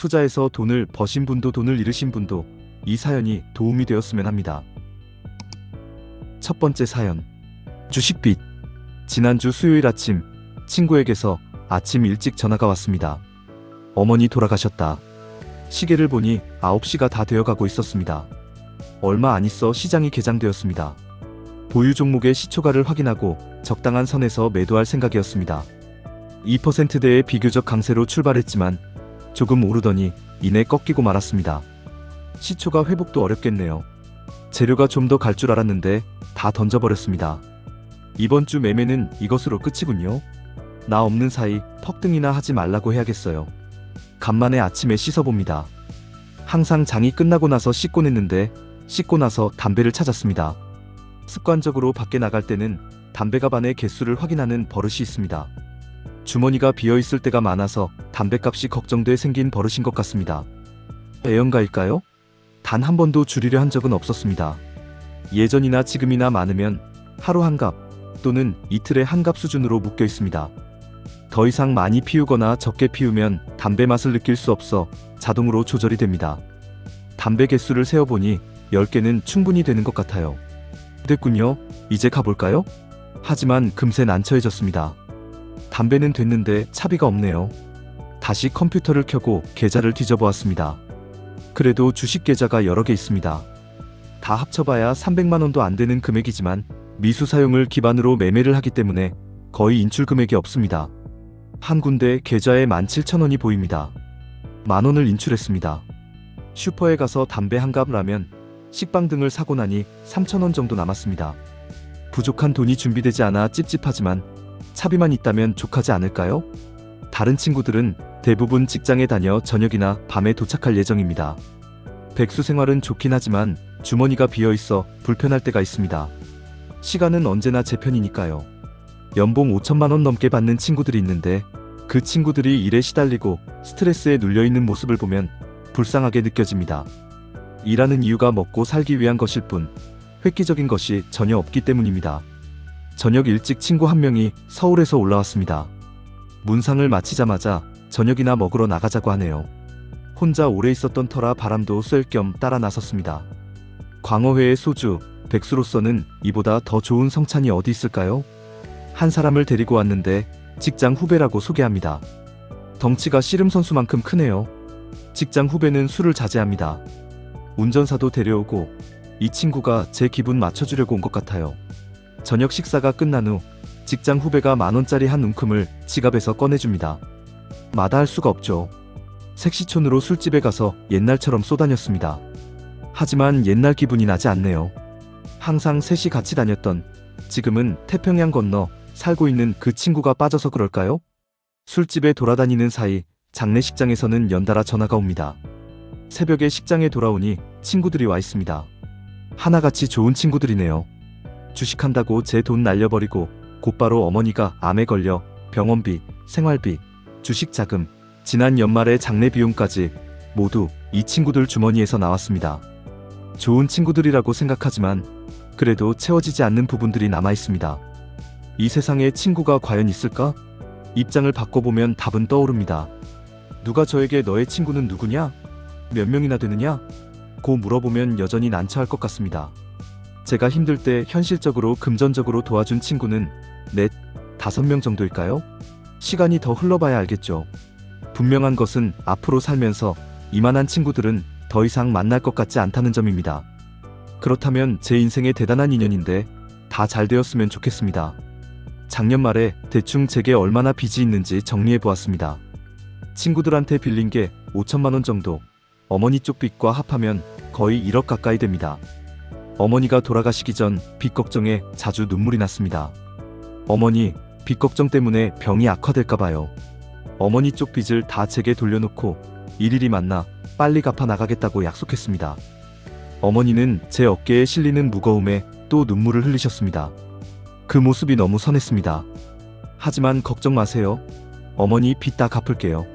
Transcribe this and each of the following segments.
투자해서 돈을 버신 분도 돈을 잃으신 분도 이 사연이 도움이 되었으면 합니다. 첫 번째 사연. 주식빚. 지난주 수요일 아침 친구에게서 아침 일찍 전화가 왔습니다. 어머니 돌아가셨다. 시계를 보니 9시가 다 되어가고 있었습니다. 얼마 안 있어 시장이 개장되었습니다. 보유 종목의 시초가를 확인하고 적당한 선에서 매도할 생각이었습니다. 2%대의 비교적 강세로 출발했지만 조금 오르더니 이내 꺾이고 말았습니다. 시초가 회복도 어렵겠네요. 재료가 좀 더 갈 줄 알았는데 다 던져버렸습니다. 이번 주 매매는 이것으로 끝이군요. 나 없는 사이 퍽등이나 하지 말라고 해야겠어요. 간만에 아침에 씻어봅니다. 항상 장이 끝나고 나서 씻곤 했는데 씻고 나서 담배를 찾았습니다. 습관적으로 밖에 나갈 때는 담배 가방의 개수를 확인하는 버릇이 있습니다. 주머니가 비어있을 때가 많아서 담배값이 걱정돼 생긴 버릇인 것 같습니다. 애연가일까요? 단 한 번도 줄이려 한 적은 없었습니다. 예전이나 지금이나 많으면 하루 한 갑 또는 이틀에 한 갑 수준으로 묶여 있습니다. 더 이상 많이 피우거나 적게 피우면 담배 맛을 느낄 수 없어 자동으로 조절이 됩니다. 담배 개수를 세어보니 10개는 충분히 되는 것 같아요. 됐군요. 이제 가볼까요? 하지만 금세 난처해졌습니다. 담배는 됐는데 차비가 없네요. 다시 컴퓨터를 켜고 계좌를 뒤져보았습니다. 그래도 주식 계좌가 여러 개 있습니다. 다 합쳐봐야 300만원도 안 되는 금액이지만 미수 사용을 기반으로 매매를 하기 때문에 거의 인출 금액이 없습니다. 한 군데 계좌에 17,000원이 보입니다. 만원을 인출했습니다. 슈퍼에 가서 담배 한 갑, 라면, 식빵 등을 사고 나니 3,000원 정도 남았습니다. 부족한 돈이 준비되지 않아 찝찝하지만 차비만 있다면 족하지 않을까요? 다른 친구들은 대부분 직장에 다녀 저녁이나 밤에 도착할 예정입니다. 백수 생활은 좋긴 하지만 주머니가 비어있어 불편할 때가 있습니다. 시간은 언제나 제 편이니까요. 연봉 5천만원 넘게 받는 친구들이 있는데 그 친구들이 일에 시달리고 스트레스에 눌려있는 모습을 보면 불쌍하게 느껴집니다. 일하는 이유가 먹고 살기 위한 것일 뿐 획기적인 것이 전혀 없기 때문입니다. 저녁 일찍 친구 한 명이 서울에서 올라왔습니다. 문상을 마치자마자 저녁이나 먹으러 나가자고 하네요. 혼자 오래 있었던 터라 바람도 쐴 겸 따라 나섰습니다. 광어회의 소주, 백수로서는 이보다 더 좋은 성찬이 어디 있을까요? 한 사람을 데리고 왔는데 직장 후배라고 소개합니다. 덩치가 씨름 선수만큼 크네요. 직장 후배는 술을 자제합니다. 운전사도 데려오고 이 친구가 제 기분 맞춰주려고 온 것 같아요. 저녁 식사가 끝난 후 직장 후배가 10,000원짜리 한 움큼을 지갑에서 꺼내줍니다. 마다할 수가 없죠. 색시촌으로 술집에 가서 옛날처럼 쏘다녔습니다. 하지만 옛날 기분이 나지 않네요. 항상 셋이 같이 다녔던, 지금은 태평양 건너 살고 있는 그 친구가 빠져서 그럴까요? 술집에 돌아다니는 사이 장례식장에서는 연달아 전화가 옵니다. 새벽에 식장에 돌아오니 친구들이 와 있습니다. 하나같이 좋은 친구들이네요. 주식한다고 제 돈 날려버리고 곧바로 어머니가 암에 걸려 병원비, 생활비, 주식자금, 지난 연말의 장례 비용까지 모두 이 친구들 주머니에서 나왔습니다. 좋은 친구들이라고 생각하지만 그래도 채워지지 않는 부분들이 남아있습니다. 이 세상에 친구가 과연 있을까? 입장을 바꿔보면 답은 떠오릅니다. 누가 저에게 너의 친구는 누구냐? 몇 명이나 되느냐? 고 물어보면 여전히 난처할 것 같습니다. 제가 힘들 때 현실적으로 금전적으로 도와준 친구는 4, 5명 정도일까요? 시간이 더 흘러봐야 알겠죠. 분명한 것은 앞으로 살면서 이만한 친구들은 더 이상 만날 것 같지 않다는 점입니다. 그렇다면 제 인생의 대단한 인연인데 다 잘 되었으면 좋겠습니다. 작년 말에 대충 제게 얼마나 빚이 있는지 정리해 보았습니다. 친구들한테 빌린 게 5천만원 정도, 어머니 쪽 빚과 합하면 거의 1억 가까이 됩니다. 어머니가 돌아가시기 전 빚 걱정에 자주 눈물이 났습니다. 어머니, 빚 걱정 때문에 병이 악화될까봐요. 어머니 쪽 빚을 다 제게 돌려놓고 일일이 만나 빨리 갚아 나가겠다고 약속했습니다. 어머니는 제 어깨에 실리는 무거움에 또 눈물을 흘리셨습니다. 그 모습이 너무 선했습니다. 하지만 걱정 마세요. 어머니 빚 다 갚을게요.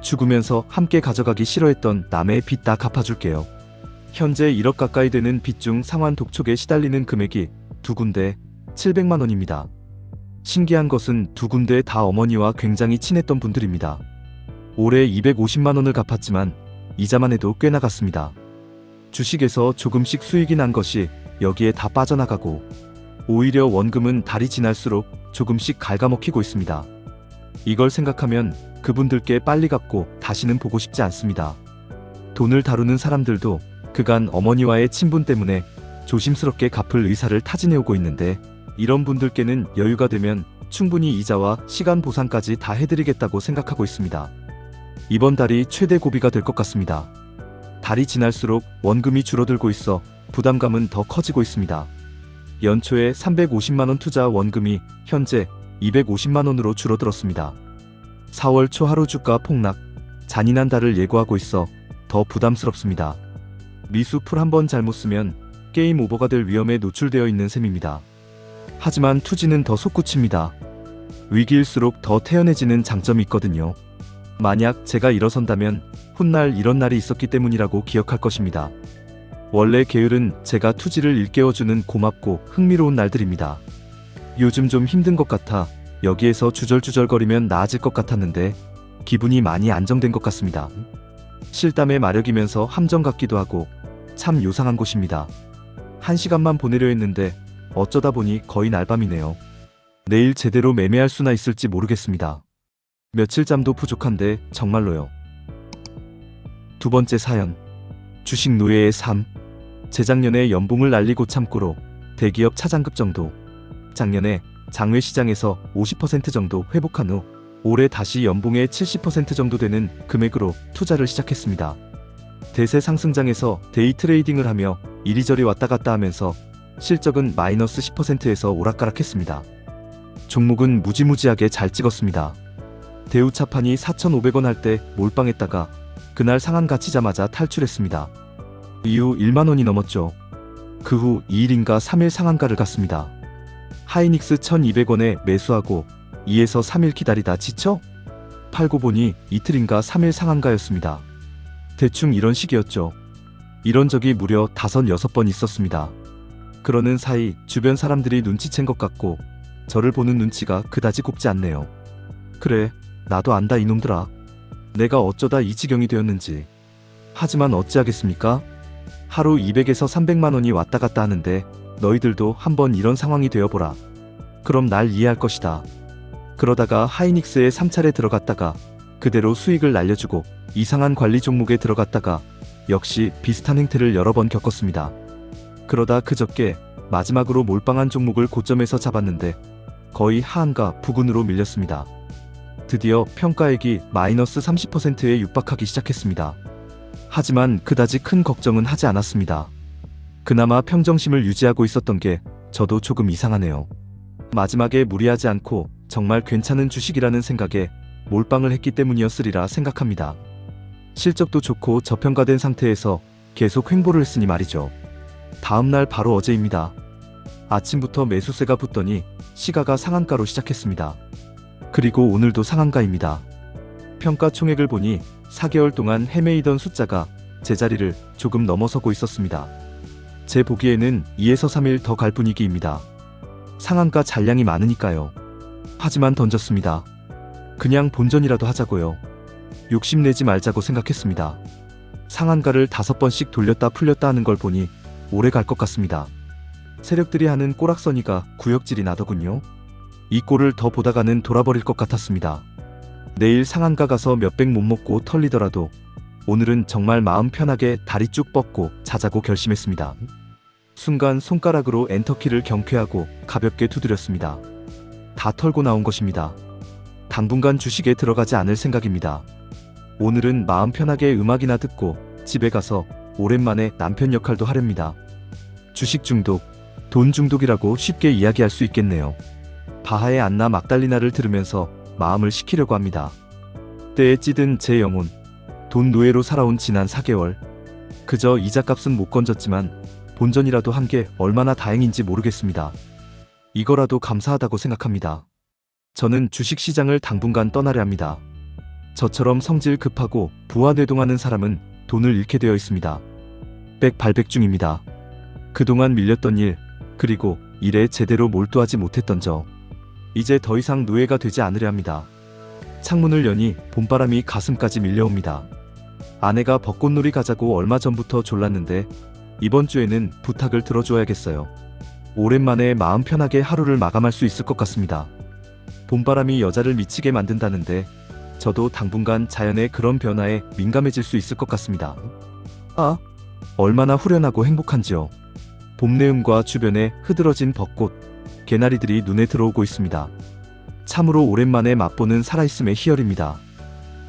죽으면서 함께 가져가기 싫어했던 남의 빚 다 갚아줄게요. 현재 1억 가까이 되는 빚 중 상환 독촉에 시달리는 금액이 2군데 700만원입니다. 신기한 것은 2군데 다 어머니와 굉장히 친했던 분들입니다. 올해 250만 원을 갚았지만 이자만 해도 꽤 나갔습니다. 주식에서 조금씩 수익이 난 것이 여기에 다 빠져나가고 오히려 원금은 달이 지날수록 조금씩 갉아먹히고 있습니다. 이걸 생각하면 그분들께 빨리 갚고 다시는 보고 싶지 않습니다. 돈을 다루는 사람들도 그간 어머니와의 친분 때문에 조심스럽게 갚을 의사를 타진해오고 있는데 이런 분들께는 여유가 되면 충분히 이자와 시간 보상까지 다 해드리겠다고 생각하고 있습니다. 이번 달이 최대 고비가 될 것 같습니다. 달이 지날수록 원금이 줄어들고 있어 부담감은 더 커지고 있습니다. 연초에 350만원 투자 원금이 현재 250만원으로 줄어들었습니다. 4월 초 하루 주가 폭락, 잔인한 달을 예고하고 있어 더 부담스럽습니다. 미수풀 한번 잘못 쓰면 게임 오버가 될 위험에 노출되어 있는 셈입니다. 하지만 투지는 더 솟구칩니다. 위기일수록 더 태연해지는 장점이 있거든요. 만약 제가 일어선다면 훗날 이런 날이 있었기 때문이라고 기억할 것입니다. 원래 게으른 제가 투지를 일깨워주는 고맙고 흥미로운 날들입니다. 요즘 좀 힘든 것 같아 여기에서 주절주절거리면 나아질 것 같았는데 기분이 많이 안정된 것 같습니다. 실담의 마력이면서 함정 같기도 하고 참 요상한 곳입니다. 1시간만 보내려 했는데 어쩌다 보니 거의 날밤이네요. 내일 제대로 매매할 수나 있을지 모르겠습니다. 며칠 잠도 부족한데 정말로요. 두 번째 사연. 주식 노예의 삶. 재작년에 연봉을 날리고 참고로 대기업 차장급 정도. 작년에 장외시장에서 50% 정도 회복한 후 올해 다시 연봉의 70% 정도 되는 금액으로 투자를 시작했습니다. 대세 상승장에서 데이 트레이딩을 하며 이리저리 왔다 갔다 하면서 실적은 마이너스 10%에서 오락가락했습니다. 종목은 무지무지하게 잘 찍었습니다. 대우차판이 4,500원 할 때 몰빵했다가 그날 상한가 치자마자 탈출했습니다. 이후 1만원이 넘었죠. 그 후 2일인가 3일 상한가를 갔습니다. 하이닉스 1,200원에 매수하고 2에서 3일 기다리다 지쳐? 팔고 보니 이틀인가 3일 상한가였습니다. 대충 이런 식이었죠. 이런 적이 무려 5, 6번 있었습니다. 그러는 사이 주변 사람들이 눈치챈 것 같고 저를 보는 눈치가 그다지 곱지 않네요. 그래, 나도 안다 이놈들아. 내가 어쩌다 이 지경이 되었는지. 하지만 어찌하겠습니까? 하루 200에서 300만 원이 왔다 갔다 하는데 너희들도 한번 이런 상황이 되어보라. 그럼 날 이해할 것이다. 그러다가 하이닉스에 3차례 들어갔다가 그대로 수익을 날려주고 이상한 관리 종목에 들어갔다가 역시 비슷한 행태를 여러 번 겪었습니다. 그러다 그저께 마지막으로 몰빵한 종목을 고점에서 잡았는데 거의 하한가 부근으로 밀렸습니다. 드디어 평가액이 마이너스 30%에 육박하기 시작했습니다. 하지만 그다지 큰 걱정은 하지 않았습니다. 그나마 평정심을 유지하고 있었던 게 저도 조금 이상하네요. 마지막에 무리하지 않고 정말 괜찮은 주식이라는 생각에 몰빵을 했기 때문이었으리라 생각합니다. 실적도 좋고 저평가된 상태에서 계속 횡보를 했으니 말이죠. 다음날 바로 어제입니다. 아침부터 매수세가 붙더니 시가가 상한가로 시작했습니다. 그리고 오늘도 상한가입니다. 평가 총액을 보니 4개월 동안 헤매이던 숫자가 제자리를 조금 넘어서고 있었습니다. 제 보기에는 2에서 3일 더 갈 분위기입니다. 상한가 잔량이 많으니까요. 하지만 던졌습니다. 그냥 본전이라도 하자고요. 욕심내지 말자고 생각했습니다. 상한가를 5번씩 돌렸다 풀렸다 하는 걸 보니 오래 갈 것 같습니다. 세력들이 하는 꼬락서니가 구역질이 나더군요. 이 꼴을 더 보다가는 돌아버릴 것 같았습니다. 내일 상한가 가서 몇백 못 먹고 털리더라도 오늘은 정말 마음 편하게 다리 쭉 뻗고 자자고 결심했습니다. 순간 손가락으로 엔터키를 경쾌하고 가볍게 두드렸습니다. 다 털고 나온 것입니다. 당분간 주식에 들어가지 않을 생각입니다. 오늘은 마음 편하게 음악이나 듣고 집에 가서 오랜만에 남편 역할도 하렵니다. 주식 중독, 돈 중독이라고 쉽게 이야기할 수 있겠네요. 바하의 안나 막달리나를 들으면서 마음을 식히려고 합니다. 때에 찌든 제 영혼, 돈 노예로 살아온 지난 4개월. 그저 이자값은 못 건졌지만 본전이라도 한 게 얼마나 다행인지 모르겠습니다. 이거라도 감사하다고 생각합니다. 저는 주식시장을 당분간 떠나려 합니다. 저처럼 성질 급하고 부하뇌동하는 사람은 돈을 잃게 되어 있습니다. 백발백중입니다. 그동안 밀렸던 일, 그리고 일에 제대로 몰두하지 못했던 저. 이제 더 이상 노예가 되지 않으려 합니다. 창문을 여니 봄바람이 가슴까지 밀려옵니다. 아내가 벚꽃놀이 가자고 얼마 전부터 졸랐는데 이번 주에는 부탁을 들어줘야겠어요. 오랜만에 마음 편하게 하루를 마감할 수 있을 것 같습니다. 봄바람이 여자를 미치게 만든다는데 저도 당분간 자연의 그런 변화에 민감해질 수 있을 것 같습니다. 아, 얼마나 후련하고 행복한지요. 봄내음과 주변에 흐드러진 벚꽃, 개나리들이 눈에 들어오고 있습니다. 참으로 오랜만에 맛보는 살아있음의 희열입니다.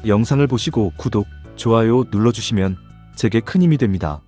영상을 보시고 구독, 좋아요 눌러주시면 제게 큰 힘이 됩니다.